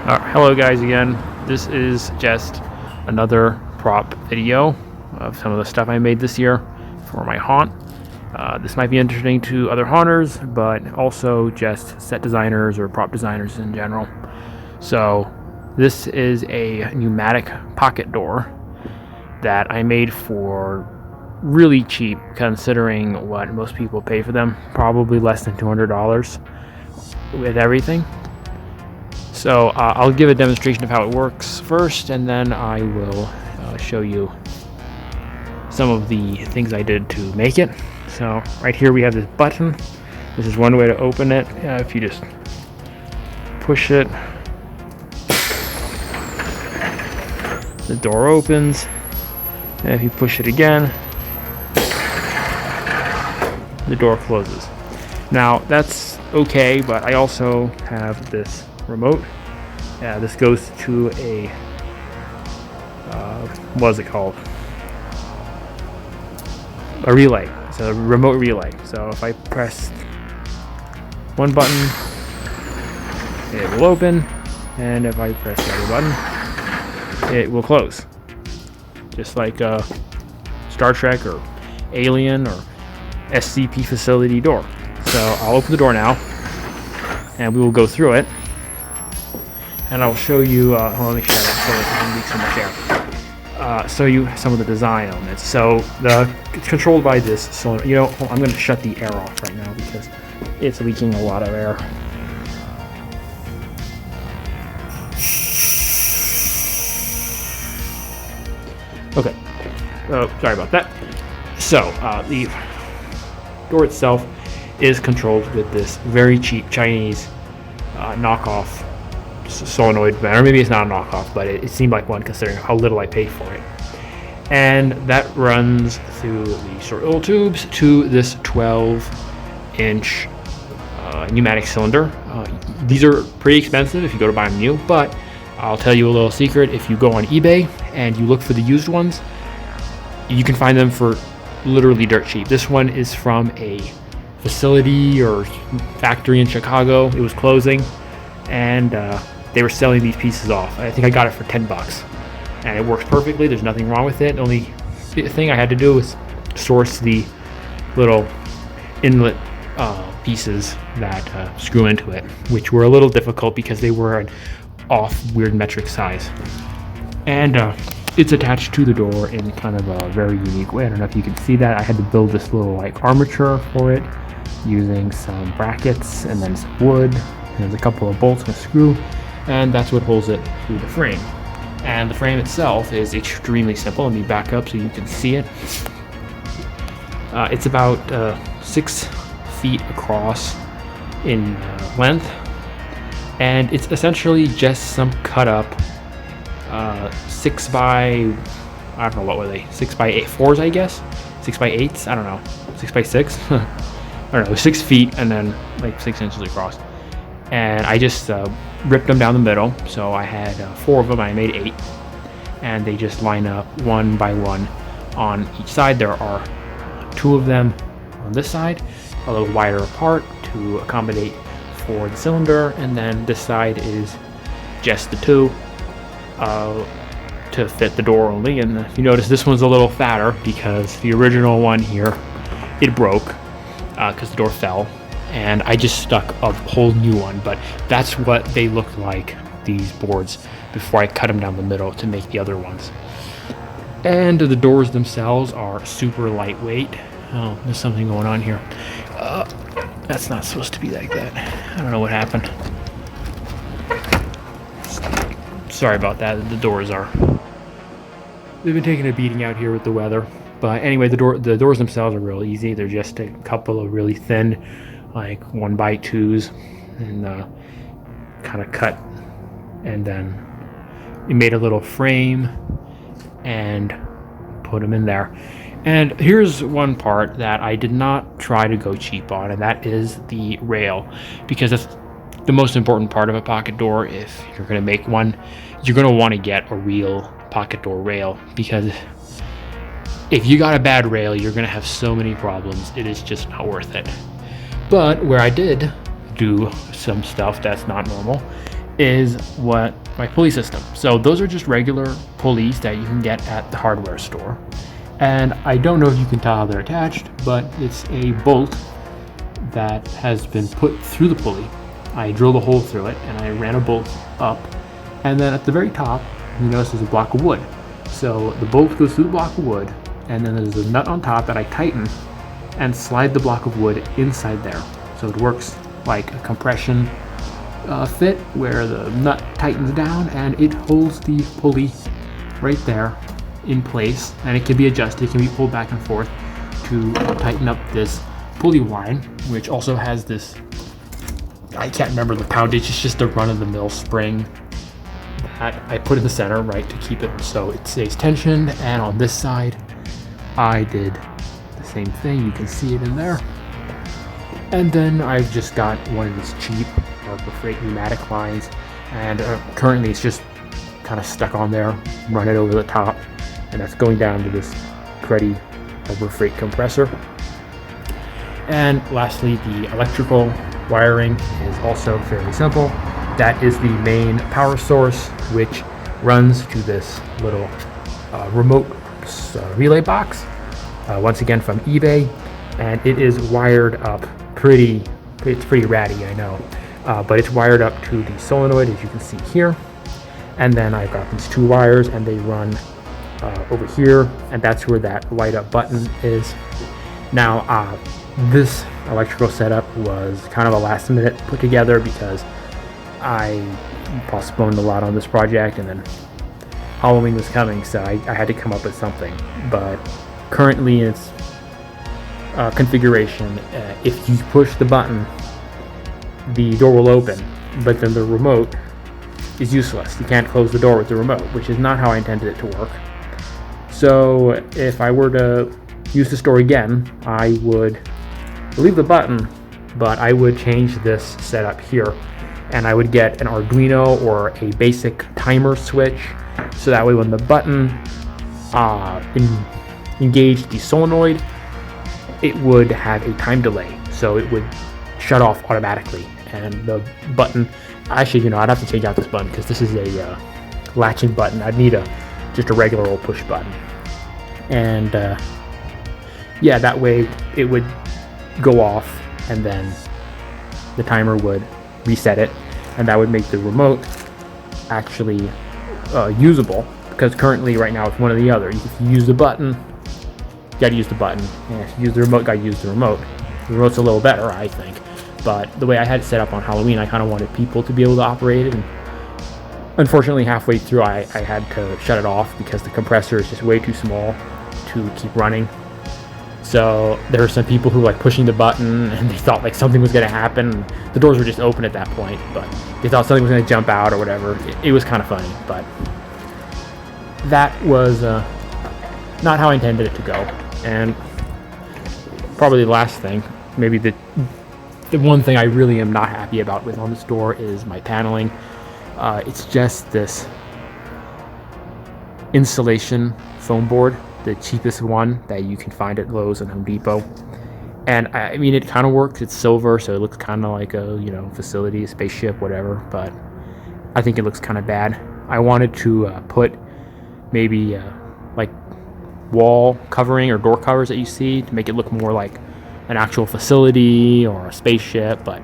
Hello guys again. This is just another prop video of some of the stuff I made this year for my haunt. This might be interesting to other haunters, but also just set designers or prop designers in general. So this is a pneumatic pocket door that I made for really cheap considering what most people pay for them, probably less than $200 with everything. So I'll give a demonstration of how it works first, and then I will show you some of the things I did to make it. So right here we have this button. This is one way to open it. If you just push it, the door opens, and if you push it again, the door closes. Now that's okay, but I also have this remote. This goes to a what is it called? A relay. It's a remote relay. So if I press one button, it will open, and if I press the other button, it will close. Just like a Star Trek or Alien or SCP facility door. So I'll open the door now, and we will go through it. And I'll show you, hold on, let me shut it so it doesn't leak so much air. Show you some of the design elements. So it's controlled by this cylinder. I'm going to shut the air off right now because it's leaking a lot of air. Okay, sorry about that. So the door itself is controlled with this very cheap Chinese knockoff solenoid, or maybe it's not a knockoff, but it seemed like one considering how little I paid for it. And that runs through the short little tubes to this 12-inch pneumatic cylinder. These are pretty expensive if you go to buy them new, but I'll tell you a little secret. If you go on eBay and you look for the used ones, you can find them for literally dirt cheap. This one is from a facility or factory in Chicago. It was closing, and they were selling these pieces off. I think I got it for $10, and it works perfectly. There's nothing wrong with it. The only thing I had to do was source the little inlet pieces that screw into it, which were a little difficult because they were an off weird metric size. And it's attached to the door in kind of a very unique way. I don't know if you can see that. I had to build this little like armature for it using some brackets and then some wood. There's a couple of bolts and a screw, and that's what holds it to the frame. And the frame itself is extremely simple. Let me back up so you can see it. It's about 6 feet across in length, and it's essentially just some cut up 6 by, I don't know, what were they, 6 by 8 4s, I guess, 6 by 8s, I don't know, 6 by 6 I don't know, 6 feet and then like 6 inches across. And I just ripped them down the middle. So I had 4 of them. I made 8, and they just line up one by one on each side. There are 2 of them on this side, a little wider apart to accommodate for the cylinder, and then this side is just the 2 to fit the door only. And if you notice, this one's a little fatter because the original one here, it broke because the door fell. And I just stuck a whole new one, but that's what they looked like, these boards, before I cut them down the middle to make the other ones. And the doors themselves are super lightweight. Oh, there's something going on here. That's not supposed to be like that. I don't know what happened. Sorry about that. The doors are... They've been taking a beating out here with the weather. But anyway, the doors themselves are real easy. They're just a couple of really thin, like 1x2s, and kind of cut, and then we made a little frame and put them in there. And here's one part that I did not try to go cheap on, and that is the rail, because that's the most important part of a pocket door. If you're going to make one, you're going to want to get a real pocket door rail, because if you got a bad rail, you're going to have so many problems. It is just not worth it. But where I did do some stuff that's not normal is what my pulley system. So those are just regular pulleys that you can get at the hardware store. And I don't know if you can tell how they're attached, but it's a bolt that has been put through the pulley. I drilled a hole through it and I ran a bolt up, and then at the very top you notice there's a block of wood. So the bolt goes through the block of wood, and then there's a nut on top that I tighten and slide the block of wood inside there. So it works like a compression fit where the nut tightens down and it holds the pulley right there in place, and it can be adjusted, it can be pulled back and forth to tighten up this pulley line, which also has this, I can't remember the poundage, it's just a run-of-the-mill spring that I put in the center, right, to keep it so it stays tensioned. And on this side I did the same thing, you can see it in there. And then I've just got one of these cheap Harbor Freight pneumatic lines, and currently it's just kind of stuck on there, run it over the top, and that's going down to this cruddy Harbor Freight compressor. And lastly, the electrical wiring is also fairly simple. That is the main power source, which runs to this little remote relay box, once again from eBay, and it is wired up it's pretty ratty, I know, but it's wired up to the solenoid, as you can see here. And then I've got these two wires, and they run over here, and that's where that light up button is. Now, this electrical setup was kind of a last minute put together because I postponed a lot on this project, and then Halloween was coming, so I had to come up with something. But currently in its configuration, if you push the button, the door will open, but then the remote is useless. You can't close the door with the remote, which is not how I intended it to work. So if I were to use this door again, I would leave the button, but I would change this setup here, and I would get an Arduino or a basic timer switch, so that way when the button engaged the solenoid, it would have a time delay, so it would shut off automatically. And the button, actually, I'd have to change out this button because this is a latching button. I'd need just a regular old push button, and yeah, that way it would go off, and then the timer would reset it, and that would make the remote actually usable, because currently right now it's one or the other. If you use the button, you gotta use the button, and if you use the remote, gotta use the remote. The remote's a little better, I think, but the way I had it set up on Halloween, I kind of wanted people to be able to operate it, and unfortunately halfway through I had to shut it off because the compressor is just way too small to keep running. So there were some people who were like pushing the button, and they thought like something was going to happen. The doors were just open at that point, but they thought something was going to jump out or whatever. It was kind of funny, but that was not how I intended it to go. And probably the last thing, maybe the one thing I really am not happy about with on this door is my paneling. It's just this insulation foam board, the cheapest one that you can find at Lowe's and Home Depot. And I mean, it kind of works. It's silver, so it looks kind of like a facility, a spaceship, whatever. But I think it looks kind of bad. I wanted to put maybe like wall covering or door covers that you see to make it look more like an actual facility or a spaceship, but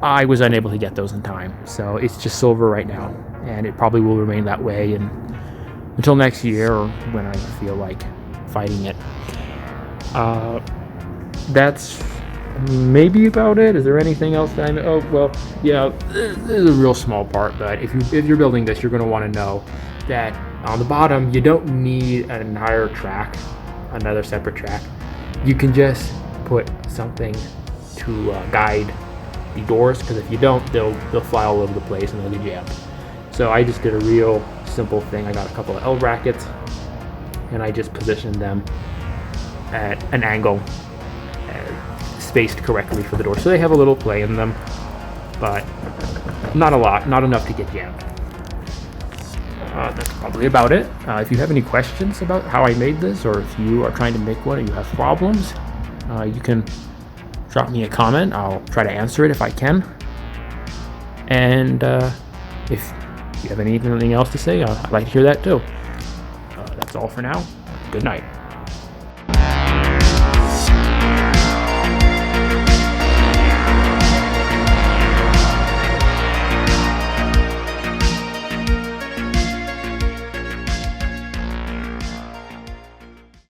I was unable to get those in time. So it's just silver right now, and it probably will remain that way until next year, or when I feel like fighting it. That's maybe about it. Is there anything else that I know? Oh, well, yeah, this is a real small part, but if you're building this, you're going to want to know that on the bottom, you don't need an entire track, another separate track. You can just put something to guide the doors, because if you don't, they'll fly all over the place and they'll get jammed. So I just did a real simple thing. I got a couple of L brackets, and I just positioned them at an angle, spaced correctly for the door, so they have a little play in them, but not a lot, not enough to get jammed. That's probably about it. If you have any questions about how I made this, or if you are trying to make one and you have problems, you can drop me a comment. I'll try to answer it if I can. And if you have anything else to say, I'd like to hear that too. That's all for now. Good night.